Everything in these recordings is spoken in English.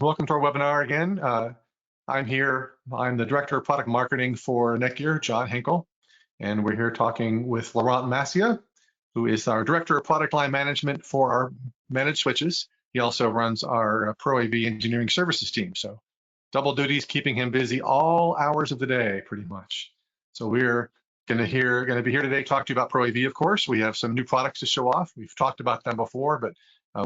Welcome to our webinar again. I'm the Director of Product Marketing for Netgear, John Henkel, and we're here talking with Laurent Massia, who is our Director of Product Line Management for our managed switches. He also runs our Pro AV engineering services team. So double duties, keeping him busy all hours of the day, pretty much. So we're going to be here today to talk to you about Pro AV, of course. We have some new products to show off. We've talked about them before, but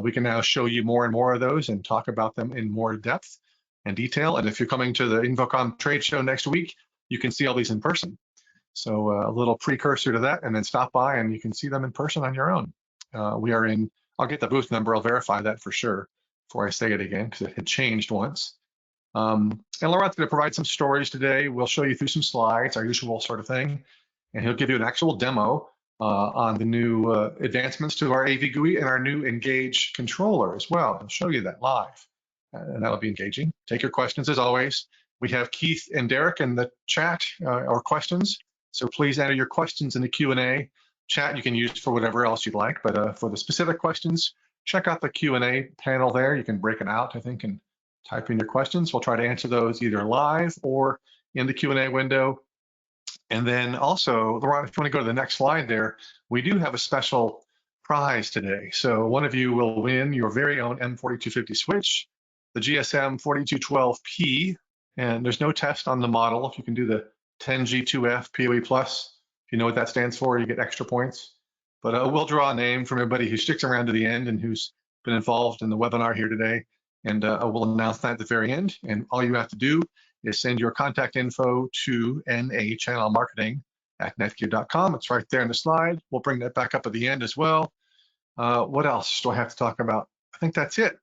we can now show you more and more of those and talk about them in more depth and detail. And if you're coming to the InfoComm trade show next week, you can see all these in person. So a little precursor to that, and then stop by and you can see them in person on your own. We are in, I'll get the booth number, I'll verify that for sure before I say it again, because it had changed once. And Laurent's going to provide some stories today. We'll show you through some slides, our usual sort of thing, and he'll give you an actual demo on the new advancements to our AV GUI and our new Engage controller as well. I'll show you that live, and that'll be engaging. Take your questions as always. We have Keith and Derek in the chat or questions, so please enter your questions in the Q&A. Chat you can use for whatever else you'd like, but for the specific questions, check out the Q&A panel there. You can break it out, I think, and type in your questions. We'll try to answer those either live or in the Q&A window. And then also, Laurent, if you want to go to the next slide there, we do have a special prize today. So one of you will win your very own M4250 switch, the GSM 4212P, and there's no test on the model. If you can do the 10G2F PoE+, if you know what that stands for, you get extra points. But we'll draw a name from everybody who sticks around to the end and who's been involved in the webinar here today. And we'll announce that at the very end. And all you have to do is send your contact info to nachannelmarketing@netgear.com. It's right there in the slide. We'll bring that back up at the end as well. What else do I have to talk about? I think that's it.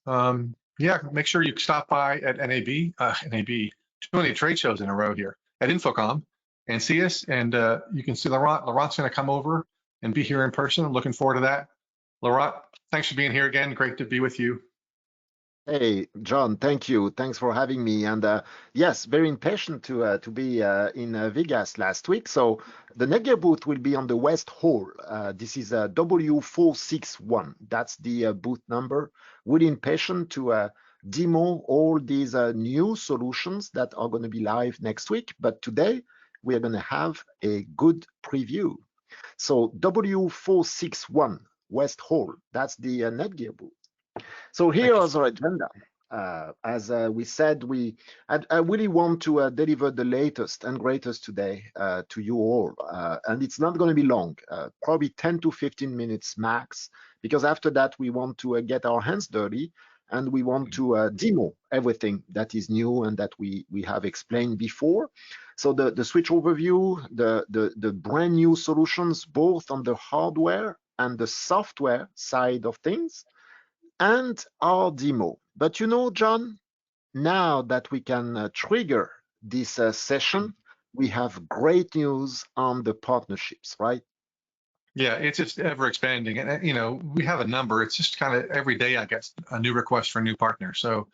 Yeah, make sure you stop by at NAB, too many trade shows in a row here, at InfoComm, and see us. And you can see Laurent. Laurent's going to come over and be here in person. I'm looking forward to that. Laurent, thanks for being here again. Great to be with you. Hey, John, thank you. Thanks for having me. And yes, very impatient to be in Vegas last week. So the Netgear booth will be on the West Hall. This is W461. That's the booth number. Really impatient to demo all these new solutions that are going to be live next week. But today, we are going to have a good preview. So W461, West Hall, that's the Netgear booth. So here's our agenda. As we said, I really want to deliver the latest and greatest today to you all. And it's not going to be long, probably 10 to 15 minutes max, because after that, we want to get our hands dirty and we want to demo everything that is new and that we have explained before. So the switch overview, the brand new solutions, both on the hardware and the software side of things, and our demo. But you know, John, now that we can trigger this session, we have great news on the partnerships, right? Yeah, it's just ever expanding. And, you know, we have a number. It's just kind of every day I get a new request for a new partner. So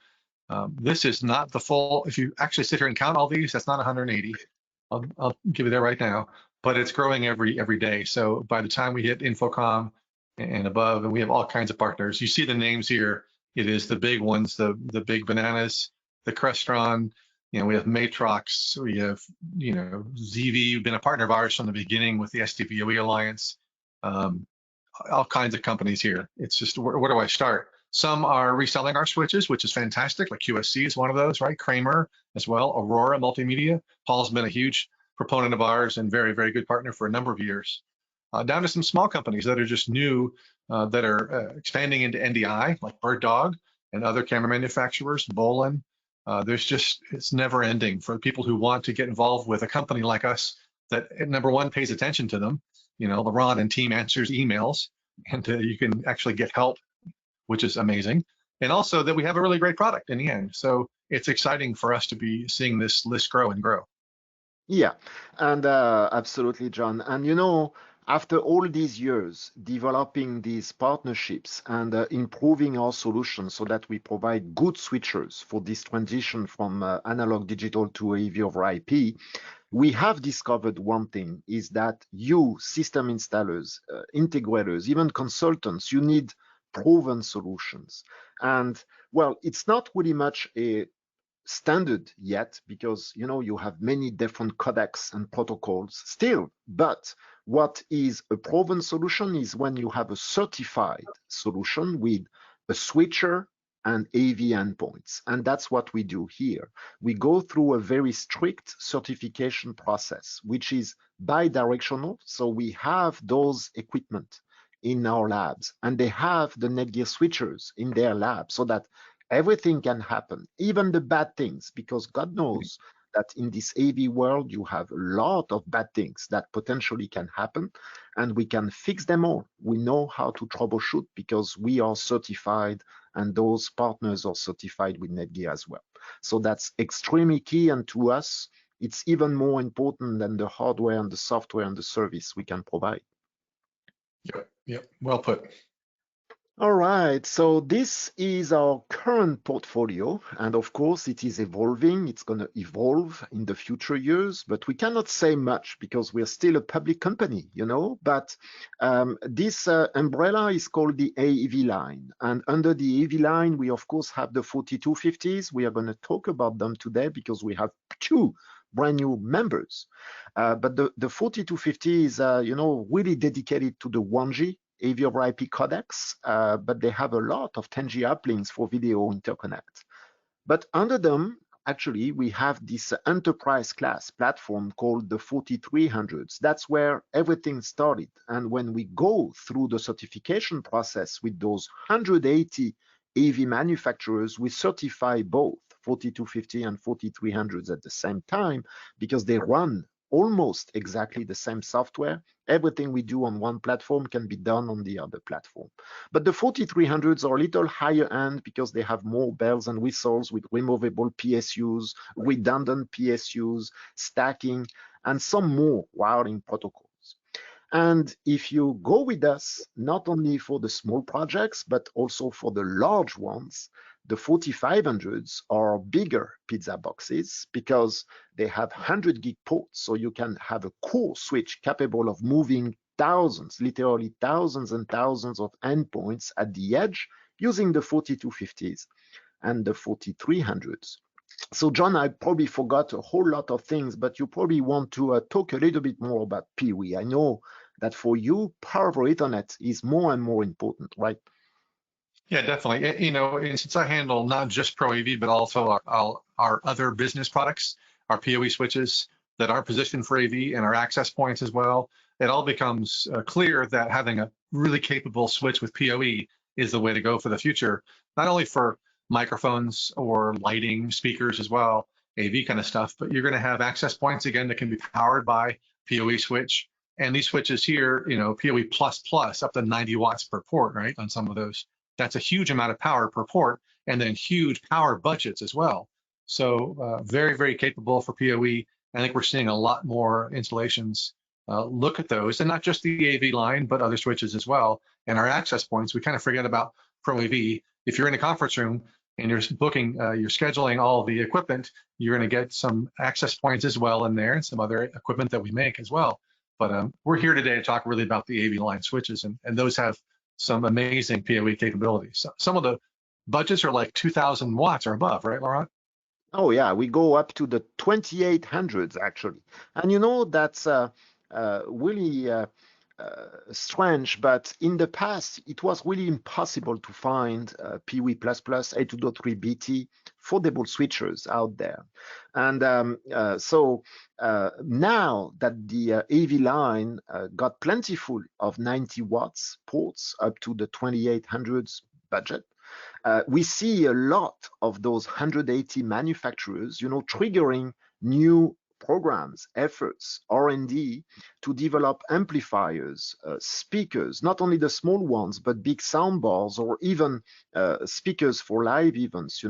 this is not the full, if you actually sit here and count all these, that's not 180. I'll give you that right now, but it's growing every day. So by the time we hit InfoComm and above, and we have all kinds of partners. You see the names here. It is the big ones, the big bananas, the Crestron. You know, we have Matrox. We have, you know, ZV, been a partner of ours from the beginning with the SDVOE Alliance. All kinds of companies here. It's just, where do I start? Some are reselling our switches, which is fantastic. Like QSC is one of those, right? Kramer as well. Aurora Multimedia. Paul's been a huge proponent of ours and very, very good partner for a number of years. Down to some small companies that are just new, that are expanding into NDI, like Bird Dog and other camera manufacturers, Bolin. It's never ending for people who want to get involved with a company like us that, number one, pays attention to them. You know, Laurent and team answers emails, and you can actually get help, which is amazing. And also that we have a really great product in the end. So it's exciting for us to be seeing this list grow and grow. Yeah, and absolutely, John. And you know, after all these years developing these partnerships and improving our solutions so that we provide good switchers for this transition from analog digital to AV over IP, we have discovered one thing, is that you, system installers, integrators, even consultants, you need proven solutions. And well, it's not really much a standard yet because you have many different codecs and protocols still, but what is a proven solution is when you have a certified solution with a switcher and AV endpoints. And that's what we do here. We go through a very strict certification process, which is bi-directional. So we have those equipment in our labs and they have the Netgear switchers in their lab so that everything can happen, even the bad things, because God knows that in this AV world, you have a lot of bad things that potentially can happen, and we can fix them all. We know how to troubleshoot because we are certified, and those partners are certified with Netgear as well. So that's extremely key, and to us, it's even more important than the hardware and the software and the service we can provide. Yep, well put. All right, so this is our current portfolio, and of course it is evolving. It's going to evolve in the future years, but we cannot say much because we're still a public company, But this umbrella is called the AEV line, and under the AEV line, we of course have the 4250s. We are going to talk about them today because we have two brand new members. But the 4250 is, really dedicated to the 1G AV over IP codecs, but they have a lot of 10G uplinks for video interconnect. But under them, actually, we have this enterprise class platform called the 4300s. That's where everything started. And when we go through the certification process with those 180 AV manufacturers, we certify both 4250 and 4300s at the same time because they run almost exactly the same software. Everything we do on one platform can be done on the other platform. But the 4300s are a little higher end because they have more bells and whistles with removable PSUs, redundant PSUs, stacking, and some more wiring protocols. And if you go with us, not only for the small projects, but also for the large ones, the 4500s are bigger pizza boxes because they have 100 gig ports. So you can have a core switch capable of moving thousands, literally thousands and thousands of endpoints at the edge using the 4250s and the 4300s. So John, I probably forgot a whole lot of things, but you probably want to talk a little bit more about PoE. I know that for you, Power over Ethernet is more and more important, right? Yeah, definitely. And since I handle not just Pro AV, but also our other business products, our PoE switches that are positioned for AV and our access points as well, it all becomes clear that having a really capable switch with PoE is the way to go for the future, not only for microphones or lighting, speakers as well, AV kind of stuff, but you're going to have access points again that can be powered by PoE switch. And these switches here, PoE plus up to 90 watts per port, right, on some of those. That's a huge amount of power per port, and then huge power budgets as well. So very, very capable for PoE. I think we're seeing a lot more installations look at those, and not just the AV line, but other switches as well. And our access points, we kind of forget about Pro AV. If you're in a conference room and you're booking, you're scheduling all the equipment, you're going to get some access points as well in there and some other equipment that we make as well. But we're here today to talk really about the AV line switches, and those have some amazing PoE capabilities. So some of the budgets are like 2,000 watts or above, right, Laurent? Oh yeah, we go up to the 2800s actually. And that's really strange, but in the past, it was really impossible to find PoE++, 8.3BT foldable switchers out there. And so now that the AV line got plentiful of 90 watts ports up to the 2800s budget, we see a lot of those 180 manufacturers, triggering new programs, efforts, R&D to develop amplifiers, speakers, not only the small ones, but big soundbars or even speakers for live events,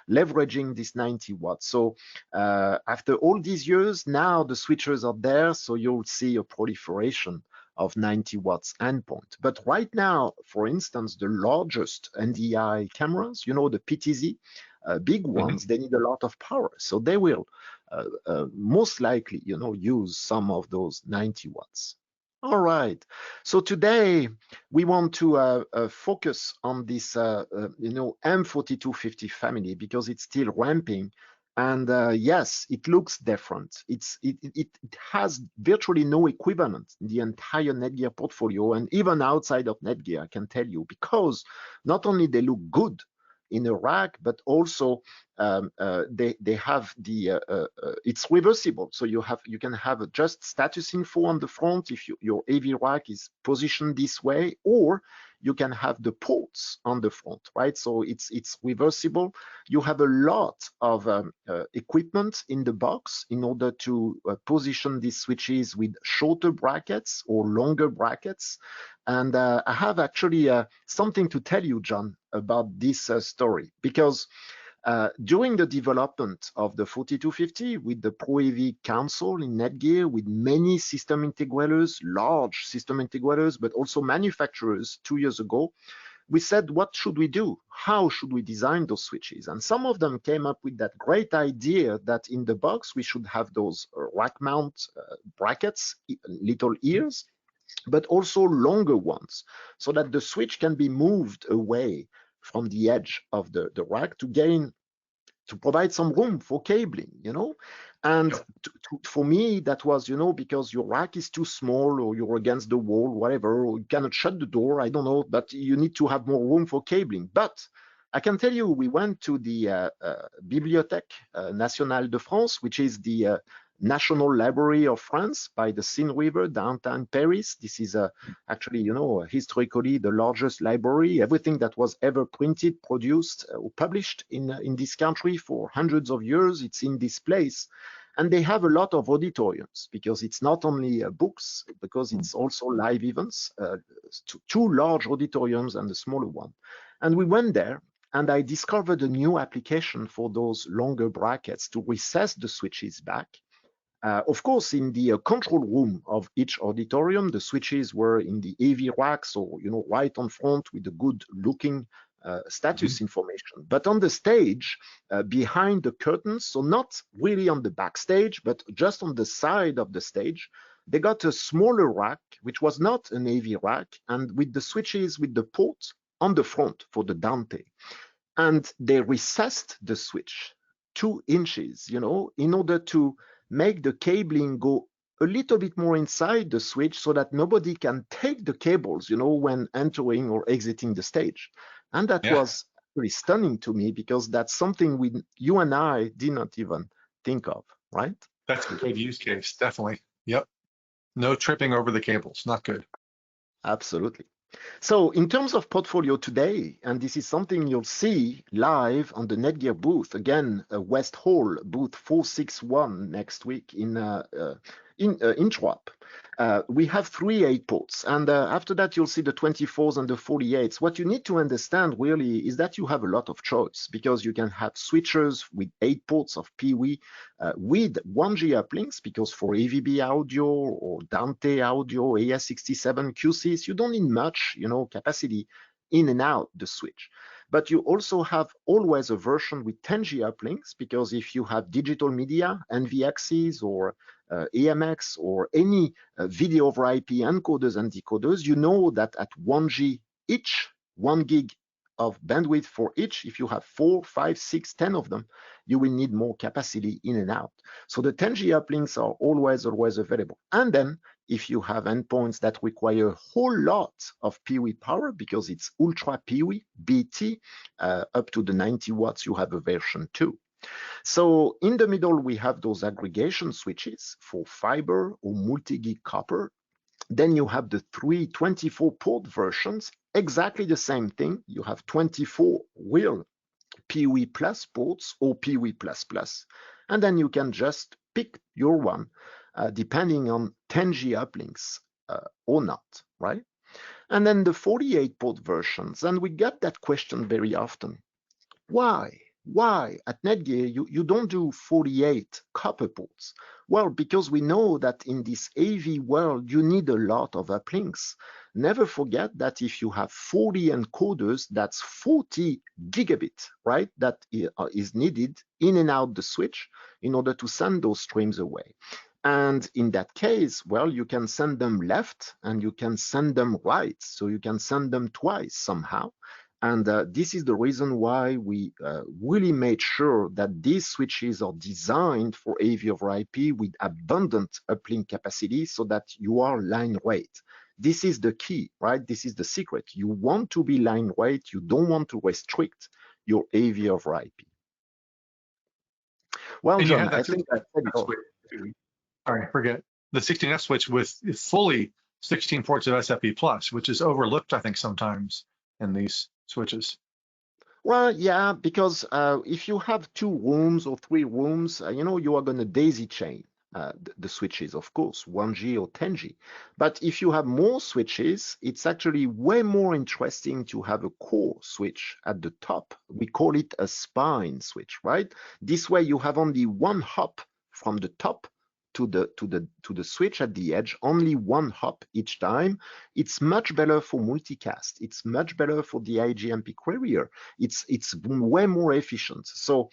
leveraging this 90 watts. So after all these years, now the switchers are there, so you'll see a proliferation of 90 watts endpoint. But right now, for instance, the largest NDI cameras, the PTZ, big ones, they need a lot of power. So they will most likely, use some of those 90 watts. All right. So today we want to focus on this, M4250 family because it's still ramping. And yes, it looks different. It has virtually no equivalent in the entire Netgear portfolio, and even outside of Netgear, I can tell you, because not only they look good in a rack, but also they have the it's reversible, so you can have just status info on the front if your AV rack is positioned this way, or you can have the ports on the front, right? So it's reversible. You have a lot of equipment in the box in order to position these switches with shorter brackets or longer brackets. And I have actually something to tell you, John, about this story, because during the development of the 4250 with the Pro AV Council in Netgear, with many system integrators, large system integrators, but also manufacturers 2 years ago, we said, what should we do? How should we design those switches? And some of them came up with that great idea that in the box, we should have those rack mount brackets, little ears, but also longer ones, so that the switch can be moved away from the edge of the rack to provide some room for cabling, And for me, that was, because your rack is too small, or you're against the wall, whatever, or you cannot shut the door, I don't know, but you need to have more room for cabling. But I can tell you, we went to the Bibliothèque Nationale de France, which is the National Library of France by the Seine River, downtown Paris. This is actually, historically the largest library. Everything that was ever printed, produced, or published in this country for hundreds of years, it's in this place. And they have a lot of auditoriums, because it's not only books, because it's also live events, two large auditoriums and a smaller one. And we went there, and I discovered a new application for those longer brackets to recess the switches back. Of course, in the control room of each auditorium, the switches were in the AV racks, or right on front with a good looking status information. But on the stage, behind the curtains, so not really on the backstage, but just on the side of the stage, they got a smaller rack, which was not an AV rack, and with the switches with the port on the front for the Dante. And they recessed the switch 2 inches, in order to make the cabling go a little bit more inside the switch, so that nobody can take the cables, when entering or exiting the stage. And that was really stunning to me, because that's something you and I did not even think of, right? That's a good use case, definitely. Yep. No tripping over the cables, not good. Absolutely. So in terms of portfolio today, and this is something you'll see live on the Netgear booth, again, West Hall, booth 461 next week in Introp. We have 3 8 ports, and after that you'll see the 24s and the 48s. What you need to understand really is that you have a lot of choice, because you can have switchers with 8 ports of PWE with 1G uplinks, because for AVB audio or Dante audio, AS67 QCs, you don't need much, capacity in and out the switch. But you also have always a version with 10G uplinks, because if you have digital media, NVXs or AMX or any video over IP encoders and decoders, you know that at 1G each, 1 gig of bandwidth for each, if you have 4, 5, 6, 10 of them, you will need more capacity in and out. So the 10G uplinks are always available. And then if you have endpoints that require a whole lot of PWE power, because it's ultra PWE, BT, up to the 90 watts, you have a version 2. So in the middle, we have those aggregation switches for fiber or multi-gig copper. Then you have the 3 24-port versions, exactly the same thing. You have 24 real PWE plus ports or PWE plus. And then you can just pick your one, depending on 10G uplinks or not, right? And then the 48-port versions, and we get that question very often. Why at Netgear you don't do 48 copper ports? Well, because we know that in this AV world, you need a lot of uplinks. Never forget that if you have 40 encoders, that's 40 gigabit, right? That is needed in and out the switch in order to send those streams away. And in that case, well, you can send them left and you can send them right. So you can send them twice somehow. And this is the reason why we really made sure that these switches are designed for AV over IP with abundant uplink capacity so that you are line rate. This is the key, right? This is the secret. You want to be line rate. You don't want to restrict your AV over IP. Well, And you John, have that I think I said it all. switch. Sorry, forget the 16F switch with fully 16 ports of SFP plus, which is overlooked, I think, sometimes in these switches. Well, yeah, because if you have 2 rooms or 3 rooms, you are going to daisy chain the switches, of course, 1G or 10G. But if you have more switches, it's actually way more interesting to have a core switch at the top. We call it a spine switch, right? This way you have only one hop from the top to the switch at the edge, only one hop each time. It's much better for multicast. It's much better for the IGMP carrier. It's way more efficient. So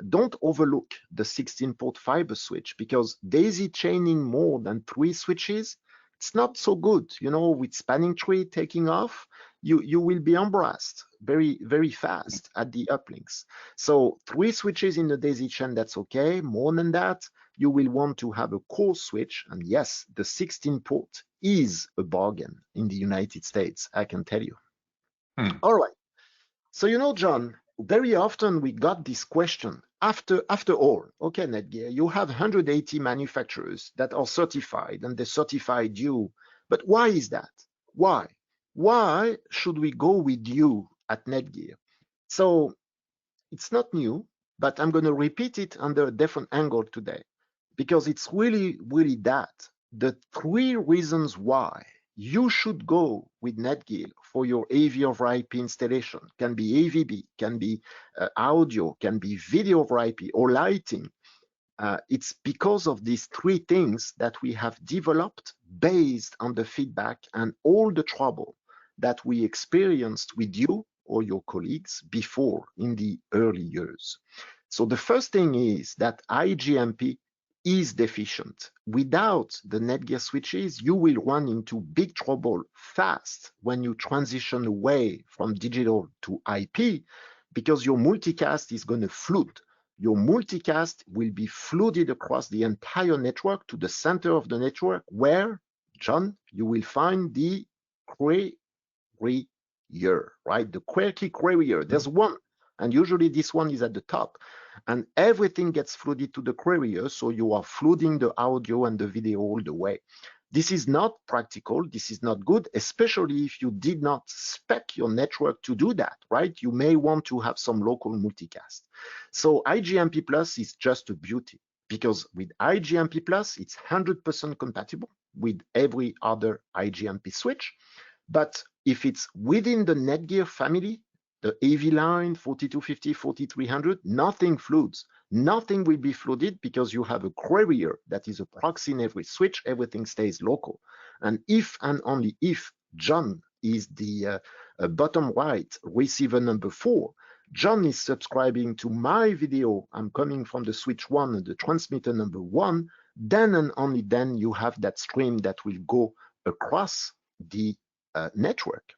don't overlook the 16-port fiber switch, because daisy chaining more than 3 switches, it's not so good. With spanning tree taking off, you will be embarrassed very, very fast at the uplinks. So 3 switches in the daisy chain, that's okay. More than that, you will want to have a core switch. And yes, the 16-port is a bargain in the United States, I can tell you. All right. So, John, very often we got this question after all, okay, Netgear, you have 180 manufacturers that are certified and they certified you, but why is that? Why? Why should we go with you at Netgear? So it's not new, but I'm going to repeat it under a different angle today, because it's really, really that. The 3 reasons why you should go with Netgear for your AV over IP installation, can be AVB, can be audio, can be video over IP or lighting. It's because of these 3 things that we have developed based on the feedback and all the trouble that we experienced with you or your colleagues before in the early years. So the first thing is that IGMP is deficient. Without the Netgear switches, you will run into big trouble fast when you transition away from digital to IP, because your multicast is going to flood. Your multicast will be flooded across the entire network to the center of the network, where, John, you will find the carrier, right? The quirky carrier. There's one, and usually this one is at the top, and everything gets flooded to the carrier, so you are flooding the audio and the video all the way. This is not practical. This is not good, especially if you did not spec your network to do that, right? You may want to have some local multicast. So IGMP Plus is just a beauty, because with IGMP Plus, it's 100% compatible with every other IGMP switch. But if it's within the Netgear family, the AV line 4250, 4300, nothing floods. Nothing will be flooded, because you have a carrier that is a proxy in every switch. Everything stays local. And if and only if John is the bottom right receiver number 4, John is subscribing to my video, I'm coming from the switch 1 and the transmitter number 1, then and only then you have that stream that will go across the network.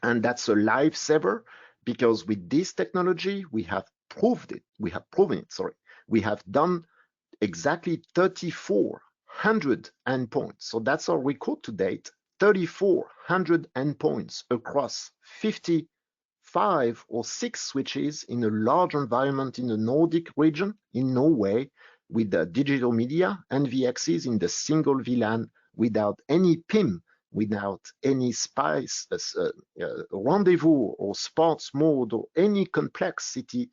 And that's a lifesaver, because with this technology, we have proven it. We have done exactly 3,400 endpoints. So that's our record to date, 3,400 endpoints across 55 or 6 switches in a large environment in the Nordic region, in Norway, with the digital media and VXCs in the single VLAN, without any PIM, without any spice, rendezvous or sports mode or any complexity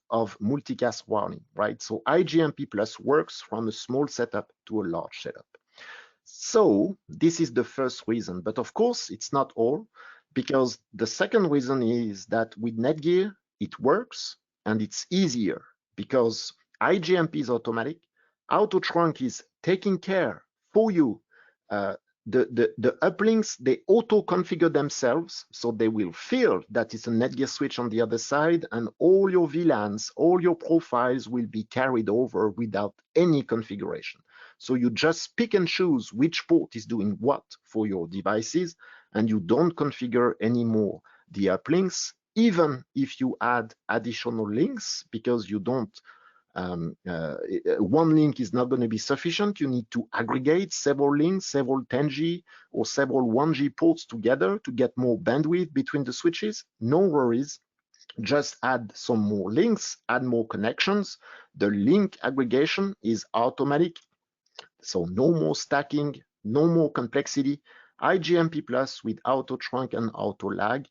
of multicast warning, right? So IGMP Plus works from a small setup to a large setup. So this is the first reason, but of course it's not all, because the second reason is that with Netgear, it works and it's easier, because IGMP is automatic, Auto Trunk is taking care for you. The uplinks, they auto-configure themselves, so they will feel that it's a Netgear switch on the other side, and all your VLANs, all your profiles will be carried over without any configuration. So you just pick and choose which port is doing what for your devices, and you don't configure anymore the uplinks, even if you add additional links, because you don't one link is not going to be sufficient. You need to aggregate several links, several 10G or several 1G ports together to get more bandwidth between the switches. No worries. Just add some more links, add more connections. The link aggregation is automatic. So no more stacking, no more complexity. IGMP Plus with auto trunk and auto lag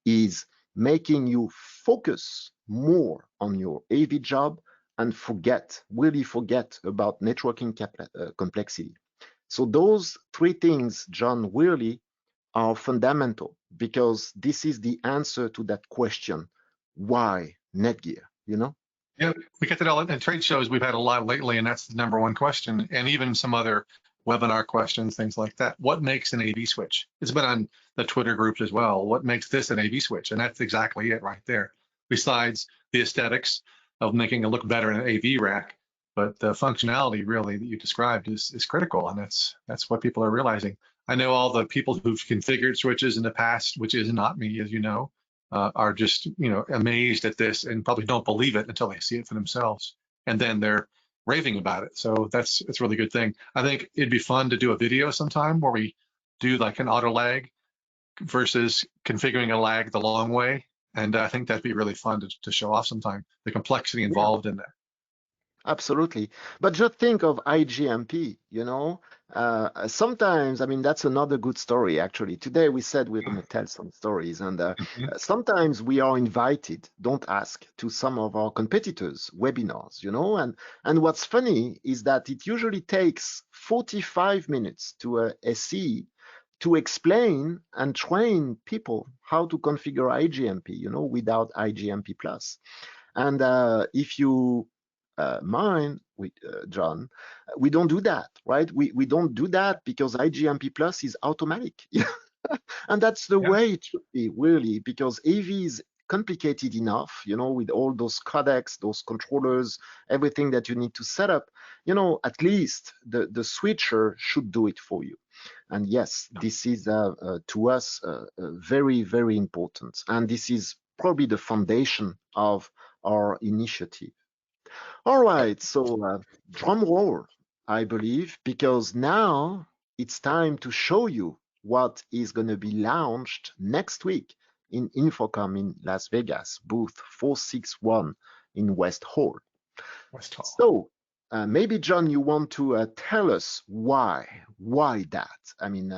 is making you focus more on your AV job and really forget about networking complexity. So those three things, John, really are fundamental, because this is the answer to that question, why Netgear, you know? Yeah, we get that all in trade shows. We've had a lot lately, and that's the number one question, and even some other webinar questions, things like that. What makes an AV switch? It's been on the Twitter groups as well. What makes this an AV switch? And that's exactly it right there. Besides the aesthetics of making it look better in an AV rack, but the functionality really that you described is critical, and that's what people are realizing. I know all the people who've configured switches in the past, which is not me, as you know, are just amazed at this and probably don't believe it until they see it for themselves, and then they're raving about it. So it's a really good thing. I think it'd be fun to do a video sometime where we do like an auto lag versus configuring a lag the long way, and I think that'd be really fun to show off sometime, the complexity involved in that. Absolutely. But just think of IGMP, sometimes, I mean, that's another good story, actually. Today we said we're going to tell some stories, and sometimes we are invited, don't ask, to some of our competitors' webinars, and what's funny is that it usually takes 45 minutes to a SE to explain and train people how to configure IGMP, without IGMP Plus. And if you mind, John, we don't do that, right? We don't do that because IGMP Plus is automatic. And that's the way it should be, really, because AV is complicated enough, with all those codecs, those controllers, everything that you need to set up. At least the switcher should do it for you. And yes, this is to us very, very important. And this is probably the foundation of our initiative. All right, so drum roll, I believe, because now it's time to show you what is going to be launched next week in InfoComm in Las Vegas, booth 461 in West Hall. So maybe, John, you want to tell us why that? I mean,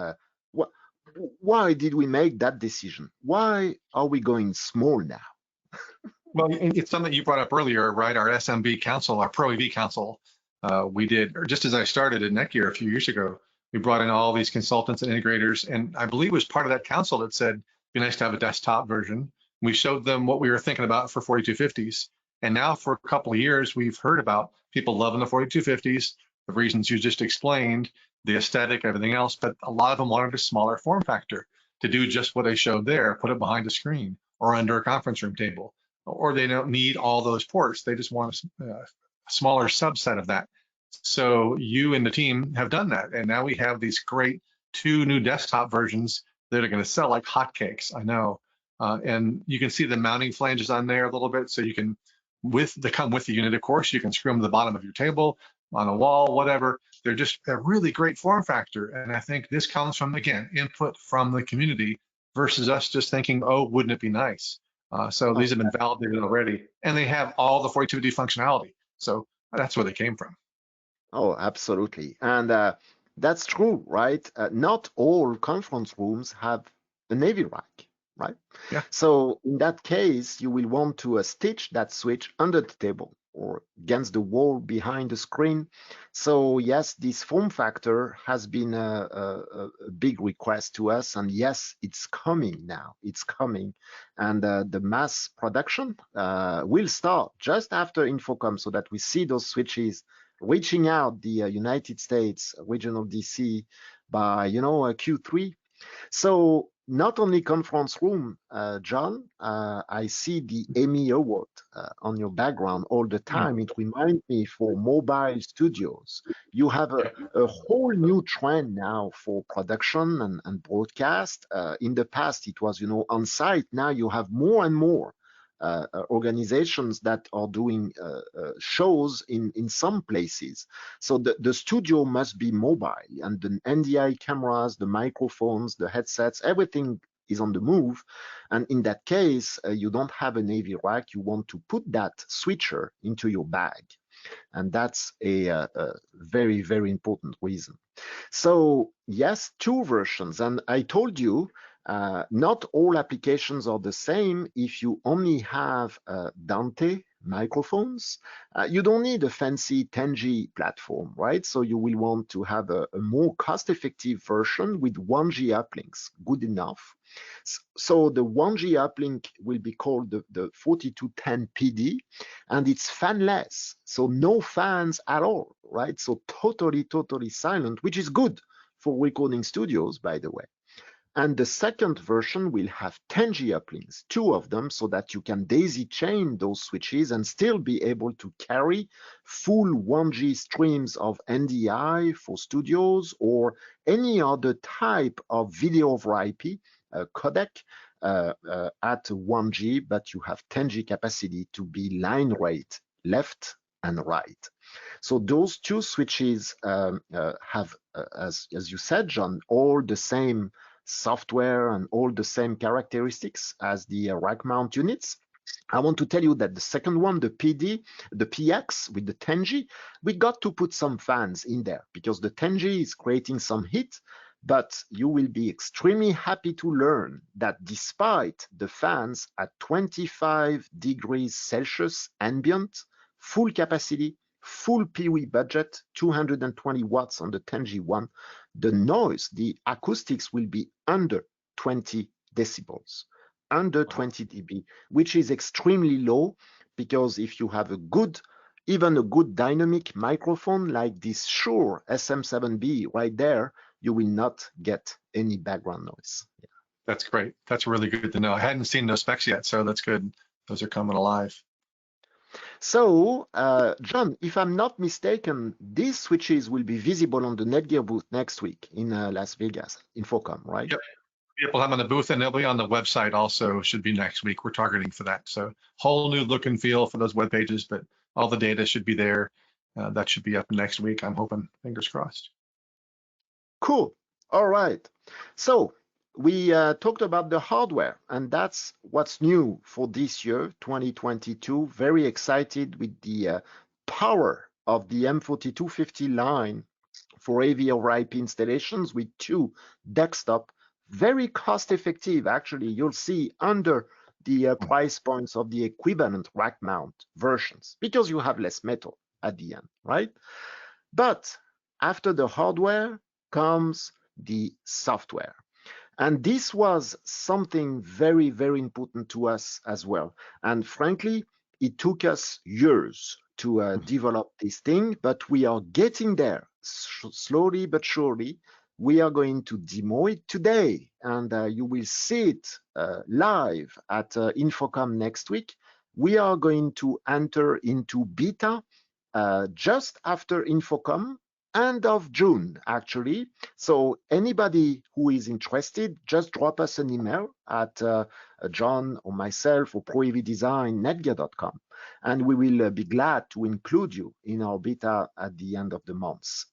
why did we make that decision? Why are we going small now? Well, it's something you brought up earlier, right? Our SMB council, our Pro AV council, we did, or just as I started at Netgear a few years ago, we brought in all these consultants and integrators, and I believe it was part of that council that said, it'd be nice to have a desktop version. We showed them what we were thinking about for 4250s, and now for a couple of years, we've heard about people loving the 4250s, the reasons you just explained, the aesthetic, everything else, but a lot of them wanted a smaller form factor to do just what they showed there, put it behind a screen or under a conference room table. Or they don't need all those ports. They just want a smaller subset of that. So you and the team have done that. And now we have these great 2 new desktop versions that are going to sell like hotcakes, I know. And you can see the mounting flanges on there a little bit. So you can, they come with the unit, of course, you can screw them to the bottom of your table, on a wall, whatever. They're just a really great form factor. And I think this comes from, again, input from the community versus us just thinking, oh, wouldn't it be nice? So these have been validated already, and they have all the 4250 functionality. So that's where they came from. Oh, absolutely. And that's true, right? Not all conference rooms have an AV rack, right? Yeah. So in that case, you will want to stitch that switch under the table or against the wall behind the screen. So yes, this form factor has been a big request to us, and yes, it's coming now. It's coming, and the mass production will start just after InfoComm, so that we see those switches reaching out the United States regional DC by Q3. So not only conference room, John, I see the Emmy Award on your background all the time. It reminds me for mobile studios. You have a whole new trend now for production and broadcast. In the past, it was, on site. Now you have more and more organizations that are doing shows in some places. So the studio must be mobile, and the NDI cameras, the microphones, the headsets, everything is on the move. And in that case, you don't have an AV rack. You want to put that switcher into your bag. And that's a very, very important reason. So yes, two versions. And I told you, not all applications are the same. If you only have Dante microphones, you don't need a fancy 10G platform, right? So you will want to have a more cost-effective version with 1G uplinks, good enough. So the 1G uplink will be called the 4210 PD, and it's fanless, so no fans at all, right? So totally silent, which is good for recording studios, by the way. And the second version will have 10G uplinks, two of them, so that you can daisy chain those switches and still be able to carry full 1G streams of NDI for studios or any other type of video over IP codec at 1G, but you have 10G capacity to be line rate left and right. So those two switches have, as you said, John, all the same software and all the same characteristics as the rack mount units. I want to tell you that the second one, the PD, the PX with the 10G, we got to put some fans in there because the 10G is creating some heat, but you will be extremely happy to learn that despite the fans at 25 degrees Celsius ambient, full capacity, full PoE budget, 220 watts on the 10G one, the noise, the acoustics will be under 20 decibels, under 20 dB, which is extremely low because if you have even a good dynamic microphone like this Shure SM7B right there, you will not get any background noise. Yeah. That's great. That's really good to know. I hadn't seen those specs yet, so that's good. Those are coming alive. So, John, if I'm not mistaken, these switches will be visible on the Netgear booth next week in Las Vegas, InfoComm, right? Yep. We'll have them on the booth, and they'll be on the website also, should be next week. We're targeting for that. So whole new look and feel for those web pages, but all the data should be there. That should be up next week, I'm hoping, fingers crossed. Cool. All right. So we talked about the hardware, and that's what's new for this year, 2022. Very excited with the power of the M4250 line for AV over IP installations with two desktop, very cost effective. Actually, you'll see under the price points of the equivalent rack mount versions because you have less metal at the end, right? But after the hardware comes the software. And this was something very, very important to us as well. And frankly, it took us years to develop this thing, but we are getting there slowly but surely. We are going to demo it today, and you will see it live at InfoComm next week. We are going to enter into beta just after InfoComm, end of June, actually. So anybody who is interested, just drop us an email at John or myself or ProAVDesign, netgear.com, and we will be glad to include you in our beta at the end of the month.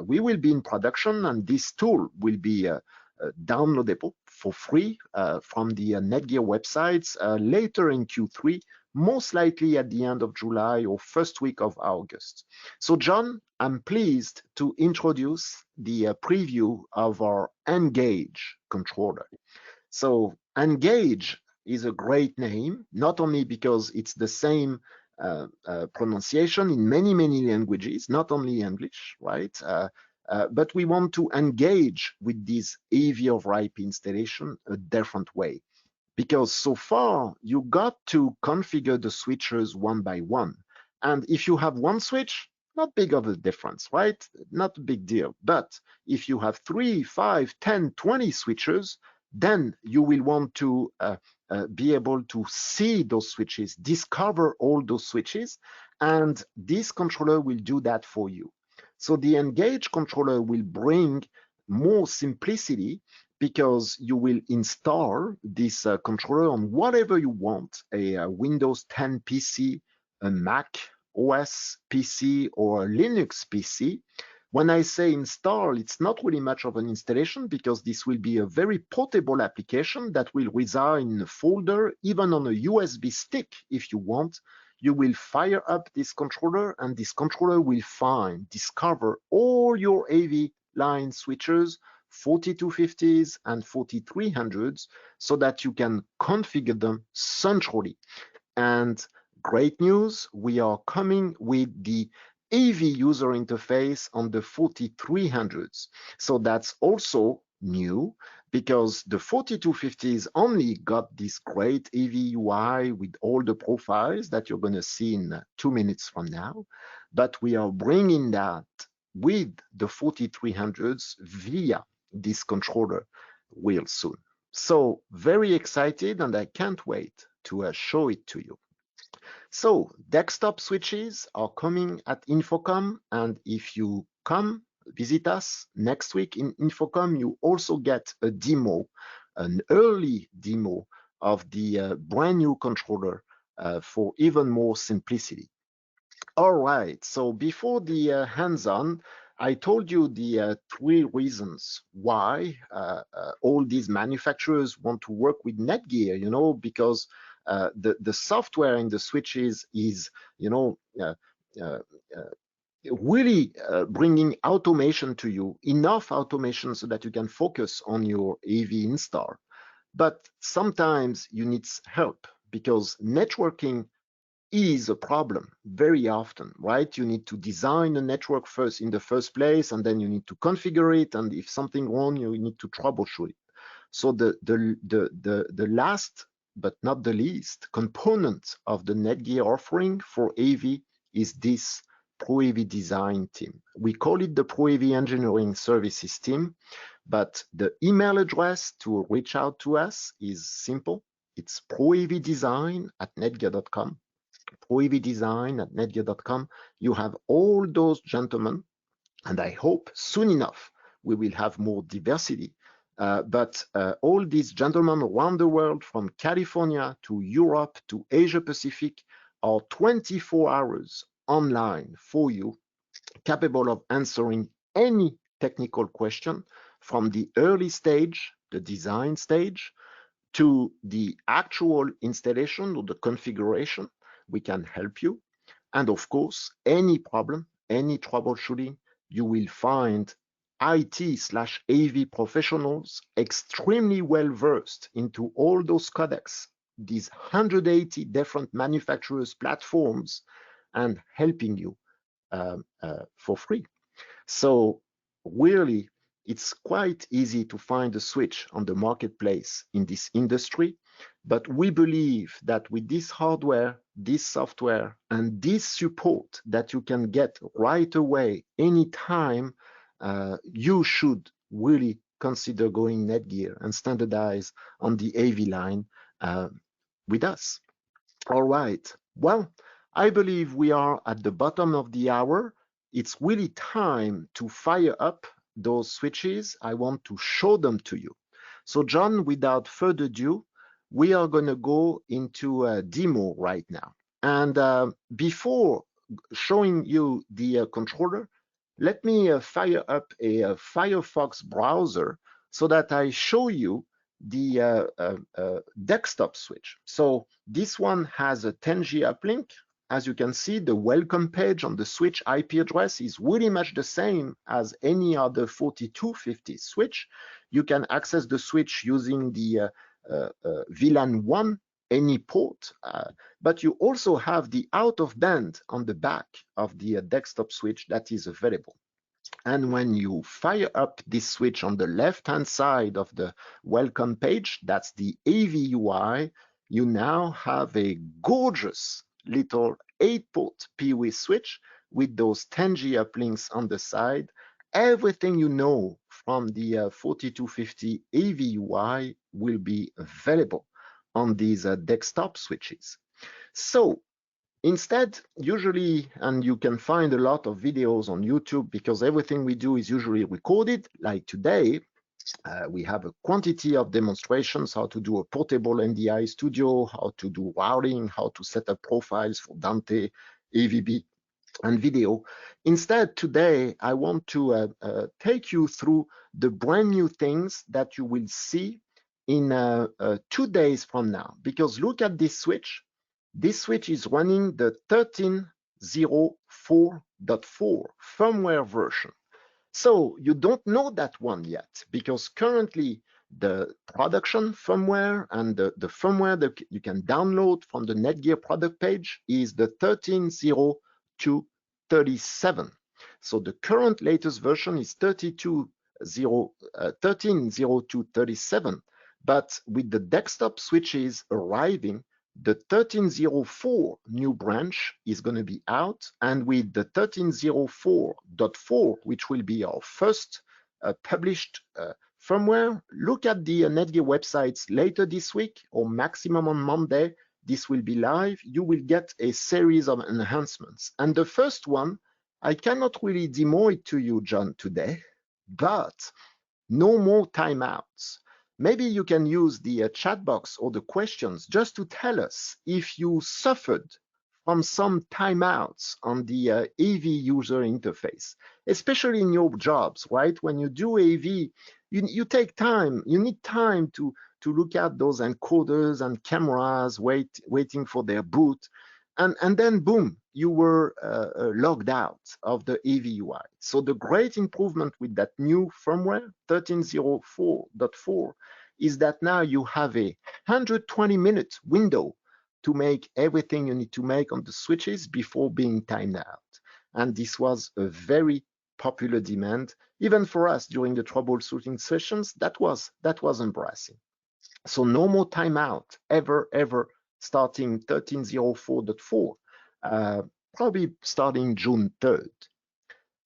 We will be in production, and this tool will be downloadable for free from the Netgear websites later in Q3, most likely at the end of July or first week of August. So John, I'm pleased to introduce the preview of our Engage controller. So Engage is a great name, not only because it's the same pronunciation in many, many languages, not only English, right? But we want to engage with this AV over IP installation a different way. Because so far, you got to configure the switches one by one. And if you have one switch, not big of a difference, right? Not a big deal. But if you have 3, 5, 10, 20 switches, Then you will want to be able to see those switches, discover all those switches, and this controller will do that for you. So the Engage controller will bring more simplicity because you will install this controller on whatever you want, a Windows 10 PC, a Mac OS PC, or a Linux PC. When I say install, it's not really much of an installation because this will be a very portable application that will reside in a folder, even on a USB stick if you want. You will fire up this controller and this controller will discover all your AV line switches, 4250s and 4300s, so that you can configure them centrally. And great news, we are coming with the AV user interface on the 4300s. So that's also new because the 4250s only got this great AV UI with all the profiles that you're going to see in 2 minutes from now. But we are bringing that with the 4300s via this controller real soon. So very excited, and I can't wait to show it to you. So desktop switches are coming at InfoComm, and if you come visit us next week in InfoComm, you also get a demo, an early demo of the brand new controller for even more simplicity. All right, so before the hands-on, I told you the 3 reasons why all these manufacturers want to work with Netgear, because the software in the switches is, really bringing automation to you, enough automation so that you can focus on your AV install. But sometimes you need help because networking is a problem very often, right? You need to design a network first in the first place, and then you need to configure it. And if something wrong, you need to troubleshoot it. So the last but not the least component of the Netgear offering for AV is this Pro AV design team. We call it the Pro AV engineering services team, but the email address to reach out to us is simple. It's proavdesign@netgear.com. proavdesign@netgear.com. You have all those gentlemen, and I hope soon enough we will have more diversity. But all these gentlemen around the world, from California to Europe to Asia Pacific, are 24 hours online for you, capable of answering any technical question from the early stage, the design stage, to the actual installation or the configuration. We can help you. And of course, any problem, any troubleshooting, you will find IT/AV professionals extremely well versed into all those codecs, these 180 different manufacturers' platforms, and helping you for free. So really, it's quite easy to find a switch on the marketplace in this industry, but we believe that with this hardware, this software, and this support that you can get right away, anytime, you should really consider going Netgear and standardize on the AV line with us. All right, well, I believe we are at the bottom of the hour. It's really time to fire up those switches. I want to show them to you. So John, without further ado, we are going to go into a demo right now. And before showing you the controller, let me fire up a Firefox browser so that I show you the desktop switch. So this one has a 10G uplink. As you can see, the welcome page on the switch IP address is really much the same as any other 4250 switch. You can access the switch using the VLAN 1, any port, but you also have the out of band on the back of the desktop switch that is available. And when you fire up this switch on the left-hand side of the welcome page, that's the AV UI, you now have a gorgeous little 8-port PoE switch with those 10G uplinks on the side. Everything you know from the 4250 AV UI will be available on these desktop switches. So instead, usually, and you can find a lot of videos on YouTube because everything we do is usually recorded, like today, we have a quantity of demonstrations, how to do a portable NDI studio, how to do routing, how to set up profiles for Dante, AVB, and video. Instead, today, I want to take you through the brand new things that you will see in 2 days from now. Because look at this switch. This switch is running the 13.04.4 firmware version. So you don't know that one yet, because currently the production firmware and the firmware that you can download from the Netgear product page is the 13.02.37. So the current latest version is 13.02.37, but with the desktop switches arriving, the 13.04 new branch is going to be out, and with the 13.04.4, which will be our first published firmware, look at the Netgear websites later this week or maximum on Monday. This will be live. You will get a series of enhancements. And the first one, I cannot really demo it to you, John, today, but no more timeouts. Maybe you can use the chat box or the questions just to tell us if you suffered from some timeouts on the AV user interface, especially in your jobs, right? When you do AV, you take time, you need time to look at those encoders and cameras waiting for their boot. And then boom, you were logged out of the AV UI. So the great improvement with that new firmware, 13.04.4, is that now you have a 120-minute window to make everything you need to make on the switches before being timed out. And this was a very popular demand, even for us during the troubleshooting sessions. That was embarrassing. So no more timeout ever, starting 13.04.4, probably starting June 3rd.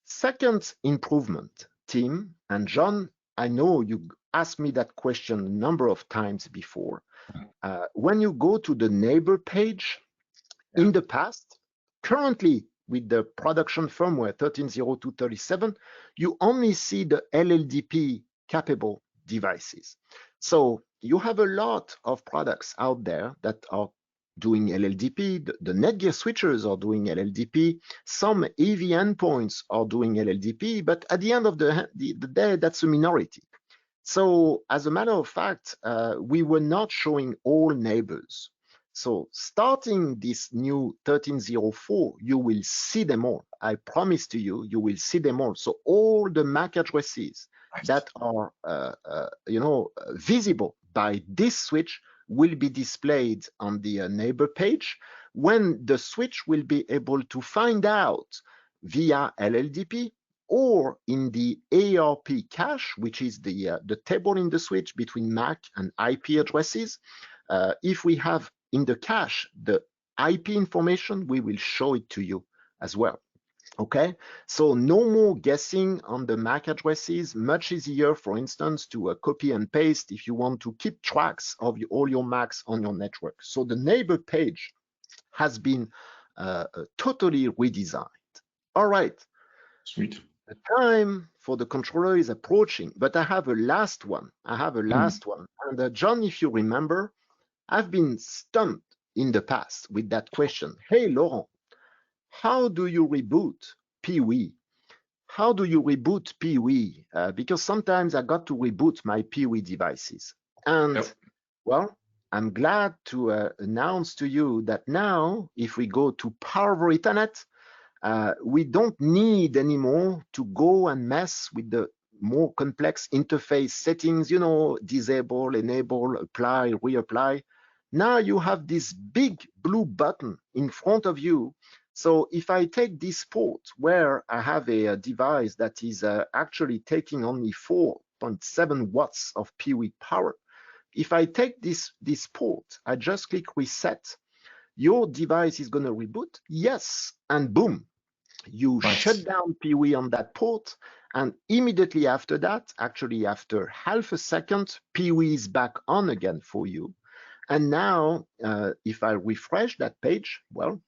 Second improvement, Tim and John, I know you asked me that question a number of times before. When you go to the neighbor page, in the past, currently with the production firmware 13.02.37, you only see the LLDP capable devices. So you have a lot of products out there that are doing LLDP. The Netgear switchers are doing LLDP. Some AV endpoints are doing LLDP, but at the end of the day, that's a minority. So as a matter of fact, we were not showing all neighbors. So starting this new 13.04, you will see them all. I promise to you, you will see them all. So all the MAC addresses that are visible by this switch will be displayed on the neighbor page, when the switch will be able to find out via LLDP or in the ARP cache, which is the table in the switch between MAC and IP addresses. If we have in the cache the IP information, we will show it to you as well. Okay, so no more guessing on the MAC addresses. Much easier, for instance, to copy and paste if you want to keep tracks of all your MACs on your network. So the neighbor page has been totally redesigned. All right. Sweet. The time for the controller is approaching, but I have a last one. And John, if you remember, I've been stumped in the past with that question. Hey, Laurent, how do you reboot PWE? How do you reboot PWE? Because sometimes I got to reboot my PWE devices. And well, I'm glad to announce to you that now, if we go to Power over Ethernet, we don't need anymore to go and mess with the more complex interface settings, disable, enable, apply, reapply. Now you have this big blue button in front of you. So if I take this port where I have a device that is actually taking only 4.7 watts of PWE power, if I take this port, I just click reset, your device is going to reboot. Yes, and boom, You Right. shut down PoE on that port, and immediately after that, actually after half a second, PoE is back on again for you. And now, if I refresh that page, well,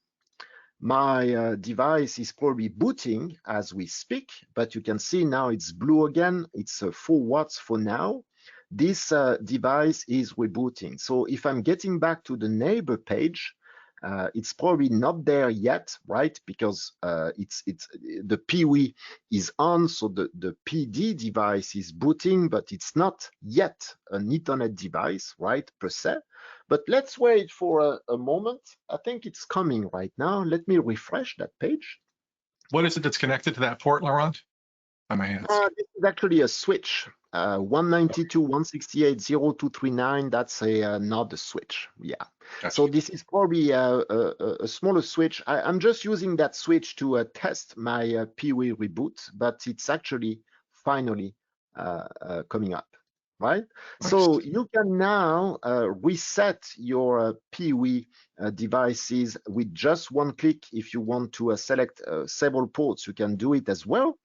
my device is probably booting as we speak, but you can see now it's blue again. It's 4 watts for now. This device is rebooting. So if I'm getting back to the neighbor page, it's probably not there yet, right? Because the PoE is on, so the PD device is booting, but it's not yet an Ethernet device, right, per se. But let's wait for a moment. I think it's coming right now. Let me refresh that page. What is it that's connected to that port, Laurent? I may ask. This is actually a switch. 192.168.0239. That's another switch. Yeah. Gotcha. So this is probably a smaller switch. I'm just using that switch to test my PoE reboot, but it's actually finally coming up. Right? Nice. So you can now reset your PoE devices with just one click. If you want to select several ports, you can do it as well.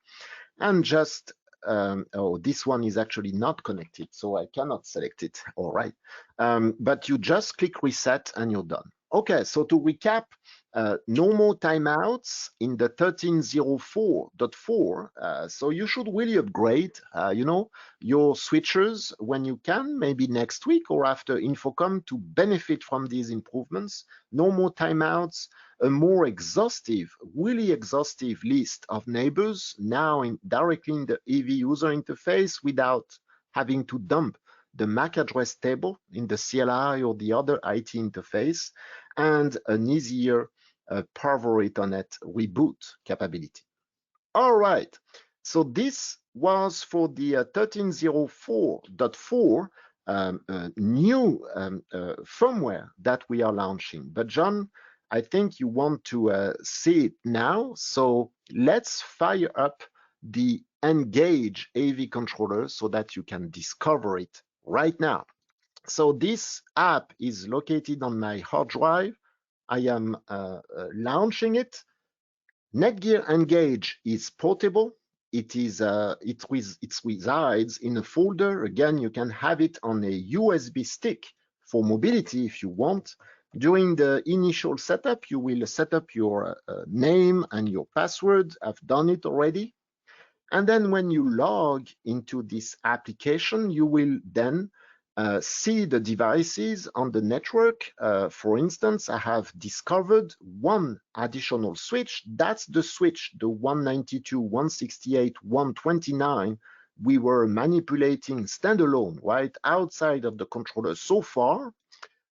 And just, oh, this one is actually not connected, so I cannot select it. All right. But you just click reset and you're done. Okay, so to recap, no more timeouts in the 13.04.4. So you should really upgrade, your switchers when you can, maybe next week or after InfoComm, to benefit from these improvements. No more timeouts, a more exhaustive, really exhaustive list of neighbors now directly in the EV user interface without having to dump the MAC address table in the CLI or the other IT interface, and an easier Power Ethernet reboot capability. All right, so this was for the 13.04.4 new firmware that we are launching. But John, I think you want to see it now, so let's fire up the Engage AV controller so that you can discover it right now. So this app is located on my hard drive. I am launching it. Netgear Engage is portable. It resides in a folder. Again, you can have it on a USB stick for mobility if you want. During the initial setup, you will set up your name and your password. I've done it already. And then when you log into this application, you will then see the devices on the network. For instance, I have discovered one additional switch. That's the switch, the 192.168.129 we were manipulating standalone, right, outside of the controller so far.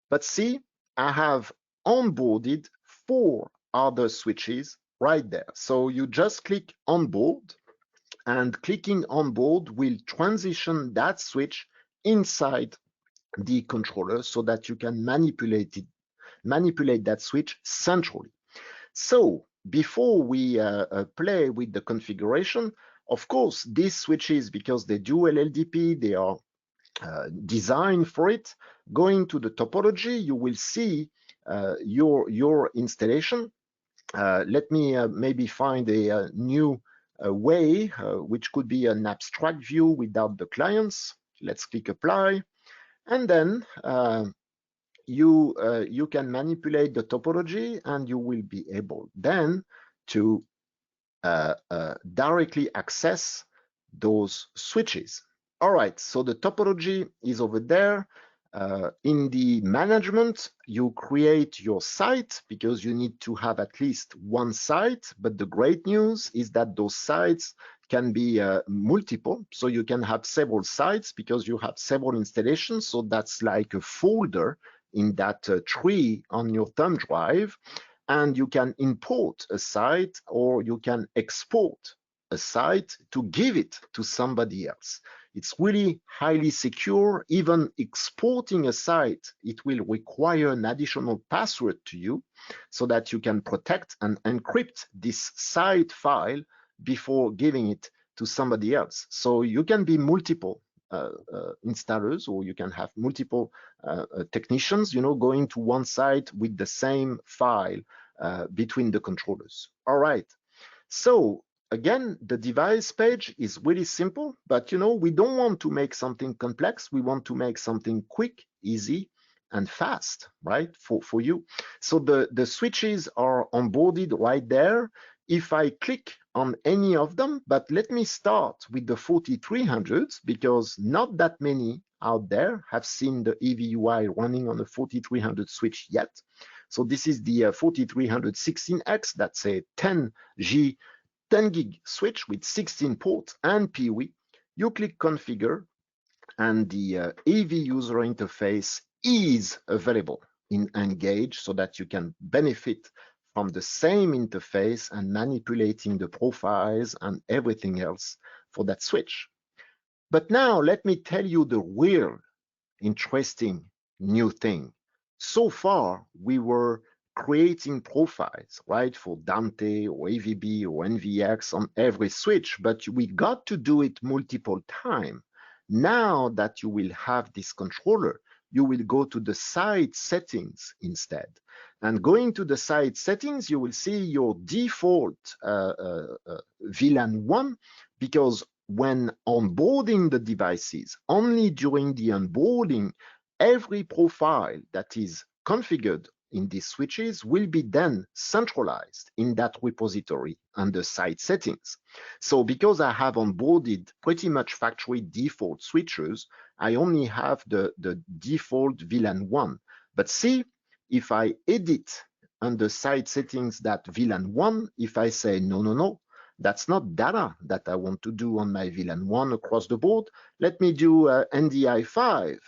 But see, I have onboarded 4 other switches right there. So you just click onboard, and clicking onboard will transition that switch inside the controller so that you can manipulate that switch centrally. So before we play with the configuration, of course, these switches, because they do LLDP, they are designed for it. Going to the topology, you will see your installation. Let me maybe find a new way, which could be an abstract view without the clients. Let's click apply. And then you can manipulate the topology, and you will be able then to directly access those switches. All right, so the topology is over there. In the management, you create your site because you need to have at least one site. But the great news is that those sites can be multiple. So you can have several sites because you have several installations. So that's like a folder in that tree on your thumb drive. And you can import a site, or you can export a site to give it to somebody else. It's really highly secure. Even exporting a site, it will require an additional password to you so that you can protect and encrypt this site file before giving it to somebody else. So you can be multiple installers, or you can have multiple technicians, going to one site with the same file between the controllers. All right. So again, the device page is really simple, but we don't want to make something complex. We want to make something quick, easy, and fast, right, for you. So the switches are onboarded right there. If I click on any of them, but let me start with the 4300s because not that many out there have seen the EVUI running on a 4300 switch yet. So this is the 4316X, that's a 10G 10 gig switch with 16 ports and PoE. You click configure and the AV user interface is available in Engage so that you can benefit from the same interface and manipulating the profiles and everything else for that switch. But now let me tell you the real interesting new thing. So far, we were creating profiles, right, for Dante or AVB or NVX on every switch, but we got to do it multiple times. Now that you will have this controller, you will go to the side settings instead. And going to the side settings, you will see your default VLAN 1, because when onboarding the devices, only during the onboarding, every profile that is configured in these switches will be then centralized in that repository under site settings. So because I have onboarded pretty much factory default switches, I only have the default VLAN 1. But see, if I edit under site settings that VLAN 1, if I say no, that's not data that I want to do on my VLAN 1 across the board. Let me do NDI 5.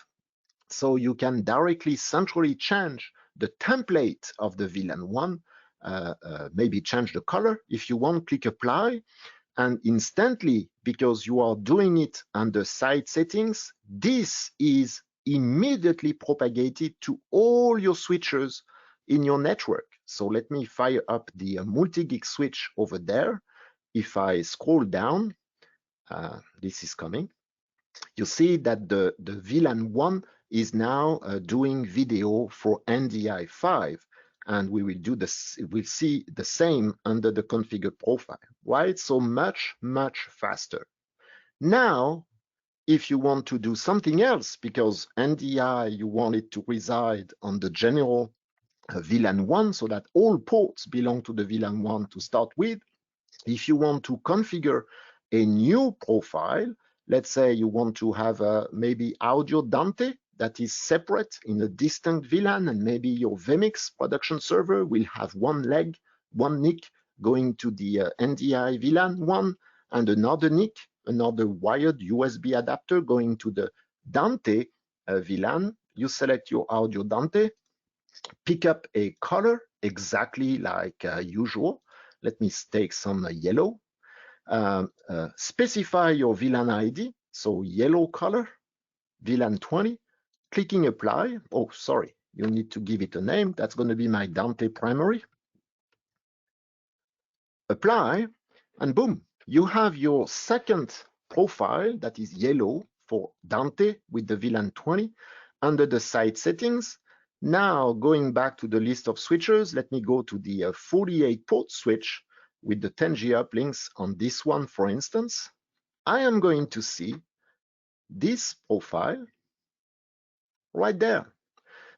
So you can directly centrally change the template of the VLAN 1, maybe change the color if you want, click apply, and instantly, because you are doing it under site settings, this is immediately propagated to all your switches in your network. So let me fire up the multi-gig switch over there. If I scroll down, this is coming. You see that the VLAN 1 is now doing video for NDI 5, and we will do this. We'll see the same under the configured profile, right? So much faster. Now, if you want to do something else, because NDI, you want it to reside on the general VLAN 1 so that all ports belong to the VLAN 1 to start with. If you want to configure a new profile, let's say you want to have maybe audio Dante that is separate in a distinct VLAN, and maybe your Vmix production server will have one leg, one NIC going to the NDI VLAN 1, and another NIC, another wired USB adapter going to the Dante VLAN. You select your audio Dante, pick up a color exactly like usual. Let me take some yellow. Specify your VLAN ID, so yellow color, VLAN 20, clicking apply. Oh, sorry, you need to give it a name. That's going to be my Dante primary. Apply, and boom, you have your second profile that is yellow for Dante with the VLAN 20 under the site settings. Now, going back to the list of switches, let me go to the 48 port switch with the 10G uplinks on this one, for instance. I am going to see this profile right there.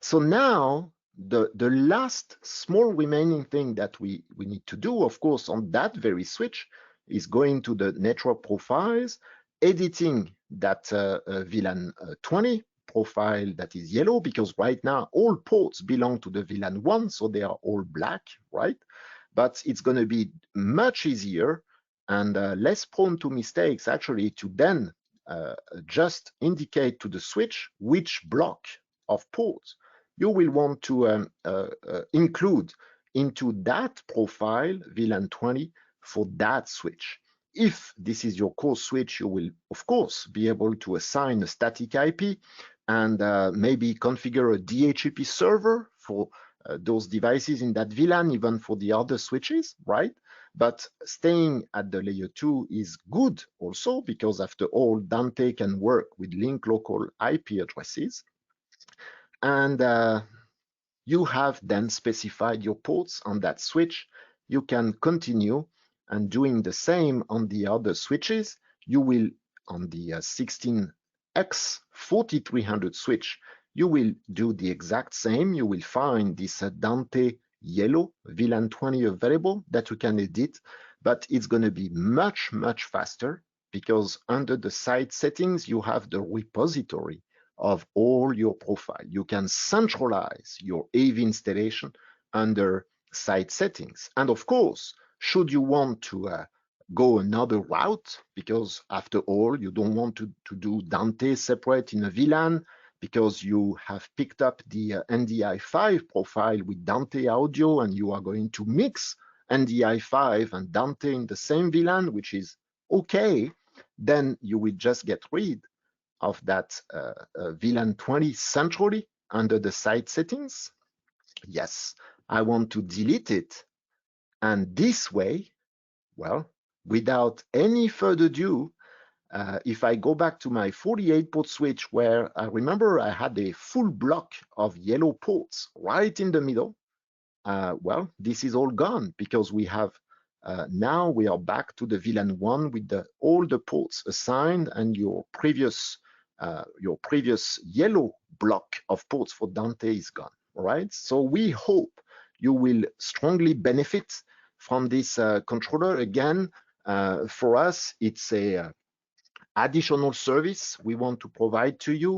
So now the last small remaining thing that we need to do, of course, on that very switch is going to the network profiles, editing that VLAN 20 profile that is yellow, because right now all ports belong to the VLAN 1, so they are all black, right? But it's going to be much easier and less prone to mistakes actually to then just indicate to the switch which block of ports you will want to include into that profile VLAN 20 for that switch. If this is your core switch, you will, of course, be able to assign a static IP and maybe configure a DHCP server for those devices in that VLAN, even for the other switches, right? But staying at the layer 2 is good also, because after all, Dante can work with link local IP addresses. And you have then specified your ports on that switch. You can continue and doing the same on the other switches, you will, on the 16X4300 switch, you will do the exact same. You will find this Dante yellow VLAN 20 available that you can edit, but it's going to be much, much faster because under the site settings, you have the repository of all your profile. You can centralize your AV installation under site settings. And of course, should you want to go another route, because after all, you don't want to do Dante separate in a VLAN because you have picked up the NDI5 profile with Dante audio and you are going to mix NDI5 and Dante in the same VLAN, which is okay, then you will just get rid of that VLAN 20 centrally under the site settings. Yes, I want to delete it. And this way, well, without any further ado, if I go back to my 48-port switch where I remember I had a full block of yellow ports right in the middle, well, this is all gone because we have now we are back to the VLAN 1 with all the ports assigned and your previous yellow block of ports for Dante is gone. All right, so we hope you will strongly benefit from this controller. Again, for us, it's a additional service we want to provide to you.